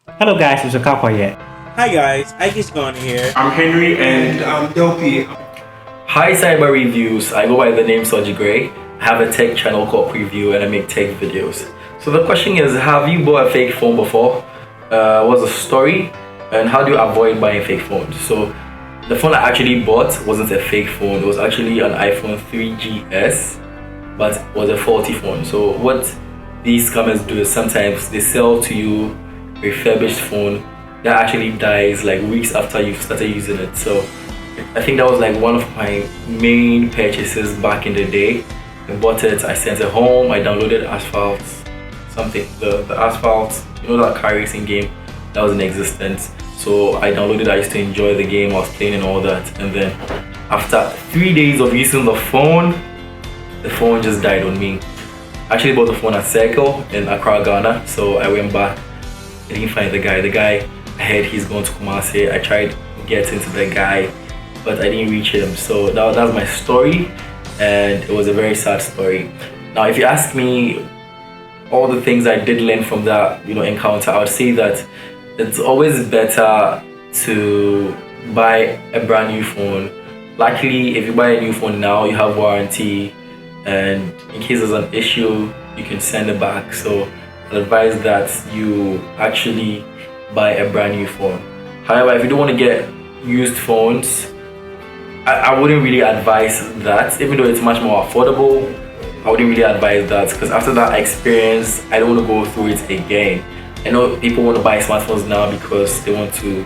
Hello guys, it's Okapa here. Hi guys, Ike's gone here. I'm Henry and I'm Delpy. Hi Cyber Reviews, I go by the name Soji Gray. I have a tech channel called Preview and I make tech videos. So the question is, have you bought a fake phone before? What's the story? And how do you avoid buying fake phones? So the phone I actually bought wasn't a fake phone, it was actually an iPhone 3GS, but was a faulty phone. So what these scammers do is sometimes they sell to you refurbished phone that actually dies like weeks after you've started using it. So I think that was like one of my main purchases back in the day. I bought it, I sent it home, I downloaded Asphalt, the Asphalt, that car racing game that was in existence. So I downloaded, I used to enjoy the game, I was playing and all that. And then after 3 days of using the phone just died on me. I actually bought the phone at Circle in Accra, Ghana. So I went back, I didn't find the guy. I heard he's going to Kumasi. I tried getting to the guy, but I didn't reach him. So that's my story, and it was a very sad story. Now, if you ask me all the things I did learn from that, encounter, I would say that it's always better to buy a brand new phone. Luckily, if you buy a new phone now, you have warranty, and in case there's an issue, you can send it back. So I'd advise that you actually buy a brand new phone. However, if you don't want to get used phones, I wouldn't really advise that. Even though it's much more affordable, I wouldn't really advise that, because after that experience, I don't want to go through it again. I know people want to buy smartphones now because they want to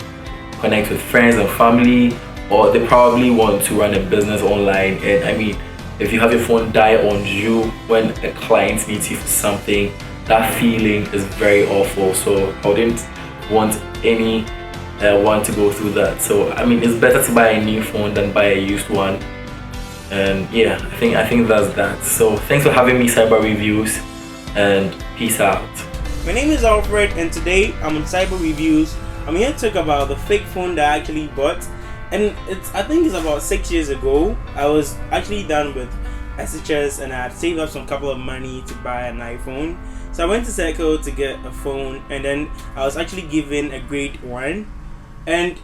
connect with friends and family, or they probably want to run a business online. And I mean, if you have your phone die on you when a client needs you for something, that feeling is very awful. So I wouldn't want anyone to go through that. So I mean, it's better to buy a new phone than buy a used one. And yeah, I think that's that. So thanks for having me, Cyber Reviews, and peace out. My name is Alfred, and today I'm on Cyber Reviews. I'm here to talk about the fake phone that I actually bought, and I think it's about 6 years ago. I was actually done with SHS and I had saved up some couple of money to buy an iPhone. So I went to Circle to get a phone, and then I was actually given a grade 1, and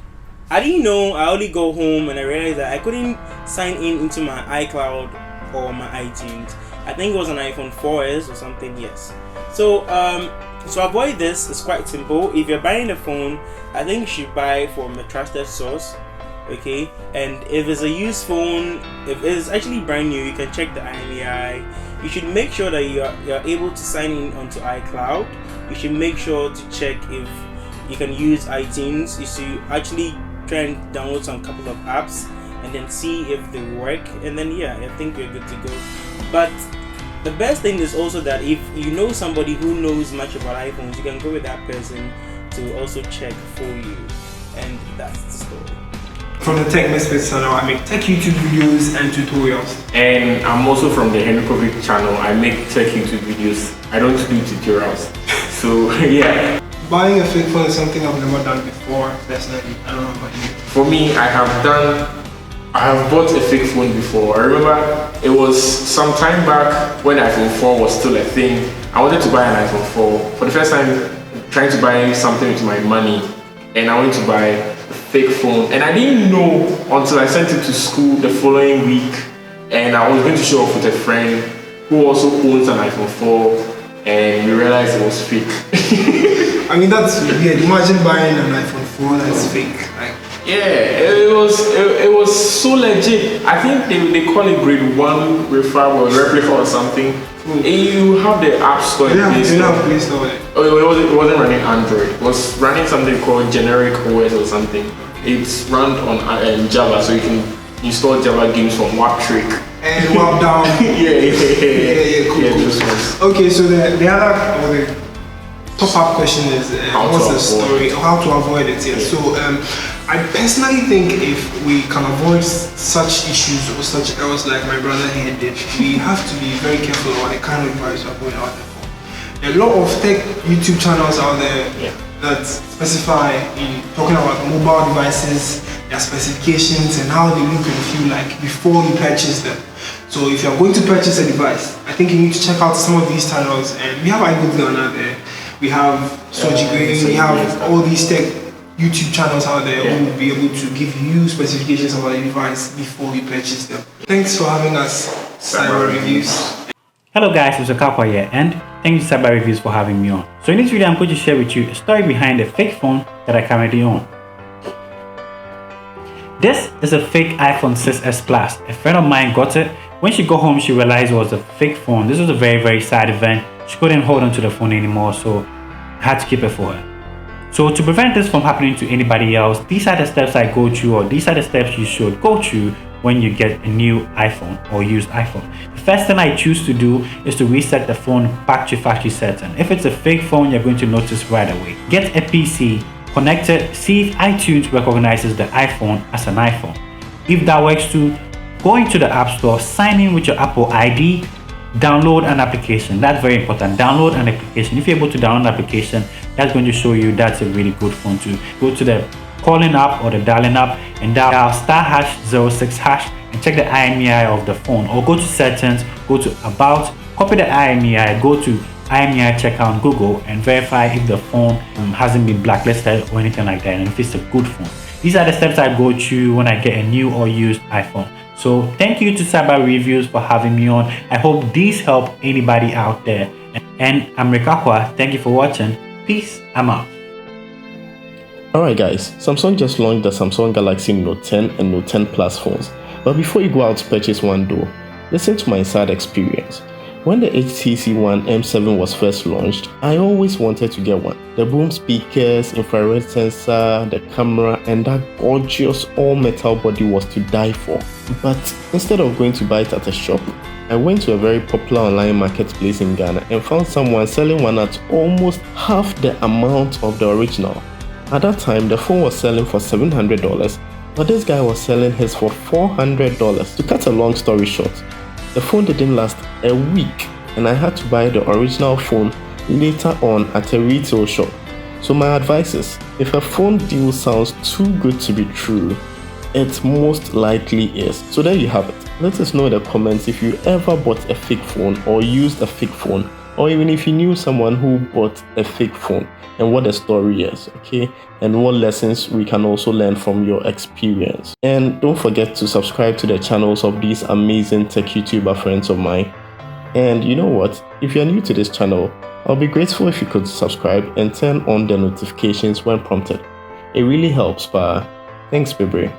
I didn't know. I only go home and I realized that I couldn't sign in into my iCloud or my iTunes. I think it was an iPhone 4S or something. Yes. So to avoid this, it's quite simple. If you're buying a phone, I think you should buy from a trusted source. Okay, and if it's a used phone, if it's actually brand new, you can check the IMEI. You should make sure that you're able to sign in onto iCloud. You should make sure to check if you can use iTunes. You should actually try and download some couple of apps and then see if they work, and then I think you're good to go. But the best thing is also that if you know somebody who knows much about iPhones, you can go with that person to also check for you, and that's the story. From the Tech Misfits channel, I make tech YouTube videos and tutorials. and I'm also from the Henry Kovic channel. I make tech YouTube videos. I don't do tutorials. So yeah. Buying a fake phone is something I've never done before, personally. I don't know about you. For me, I have bought a fake phone before. I remember it was some time back when iPhone 4 was still a thing. I wanted to buy an iPhone 4 for the first time, trying to buy something with my money, and I wanted to buy a fake phone. And I didn't know until I sent it to school the following week, and I was going to show off with a friend who also owns an iPhone 4, and we realized it was fake. I mean, that's weird. Imagine buying an iPhone 4 that's fake. Like, Yeah, it was so legit. I think they call it grade 1 refurb or replica or something. And you have the app store in Play you Store. have Play Store. Oh, it wasn't running Android. It was running something called generic OS or something. It's run on Java, so you can install Java games from Waptrick. And walk down. Yeah, cool. those ones. Okay, so the other, or the top-up question is what's the story, or how to avoid it? Yeah. So I personally think if we can avoid such issues or such errors like my brother here did, we have to be very careful about the kind of advice we're going out there for. There are a lot of tech YouTube channels out there that specify in talking about mobile devices, their specifications and how they look and feel like before you purchase them. So if you're going to purchase a device, I think you need to check out some of these channels, and we have iGood Ghana there. we have Soji Gray, we have all these tech YouTube channels out there who will be able to give you specifications about the device before you purchase them. Thanks for having us, Cyber Reviews. Hello guys, it's Okakwa here, and thank you to Cyber Reviews for having me on. So in this video I'm going to share with you a story behind a fake phone that I currently own. This is a fake iPhone 6s Plus. A friend of mine got it. When she got home, she realized it was a fake phone. This was a very sad event. She couldn't hold on to the phone anymore, so I had to keep it for her. So to prevent this from happening to anybody else, these are the steps I go through, or these are the steps you should go through when you get a new iPhone or used iPhone. The first thing I choose to do is to reset the phone back to factory setting. If it's a fake phone, you're going to notice right away. Get a PC, connect it, see if iTunes recognizes the iPhone as an iPhone. If that works too, go into the App Store, sign in with your Apple ID, download an application. That's very important. Download an application. If you're able to download an application, that's going to show you that's a really good phone to go to the calling app or the dialing app and dial *#06# and check the IMEI of the phone, or go to settings, go to about, copy the IMEI, go to IMEI check on Google and verify if the phone hasn't been blacklisted or anything like that, and if it's a good phone. These are the steps I go through when I get a new or used iPhone. So thank you to Cyber Reviews for having me on. I hope these help anybody out there. And I'm Rekakwa. Thank you for watching. Peace. I'm out. Alright guys, Samsung just launched the Samsung Galaxy Note 10 and Note 10 Plus phones. But before you go out to purchase one though, listen to my inside experience. When the HTC One M7 was first launched, I always wanted to get one. The boom speakers, infrared sensor, the camera, and that gorgeous all-metal body was to die for. But instead of going to buy it at a shop, I went to a very popular online marketplace in Ghana and found someone selling one at almost half the amount of the original. At that time, the phone was selling for $700, but this guy was selling his for $400. To cut a long story short, the phone didn't last a week and I had to buy the original phone later on at a retail shop. So my advice is, if a phone deal sounds too good to be true, it most likely is. So there you have it. Let us know in the comments if you ever bought a fake phone or used a fake phone, or even if you knew someone who bought a fake phone, and what the story is, okay? And what lessons we can also learn from your experience. And don't forget to subscribe to the channels of these amazing tech YouTuber friends of mine. And you know what? If you're new to this channel, I'll be grateful if you could subscribe and turn on the notifications when prompted. It really helps, but thanks, baby.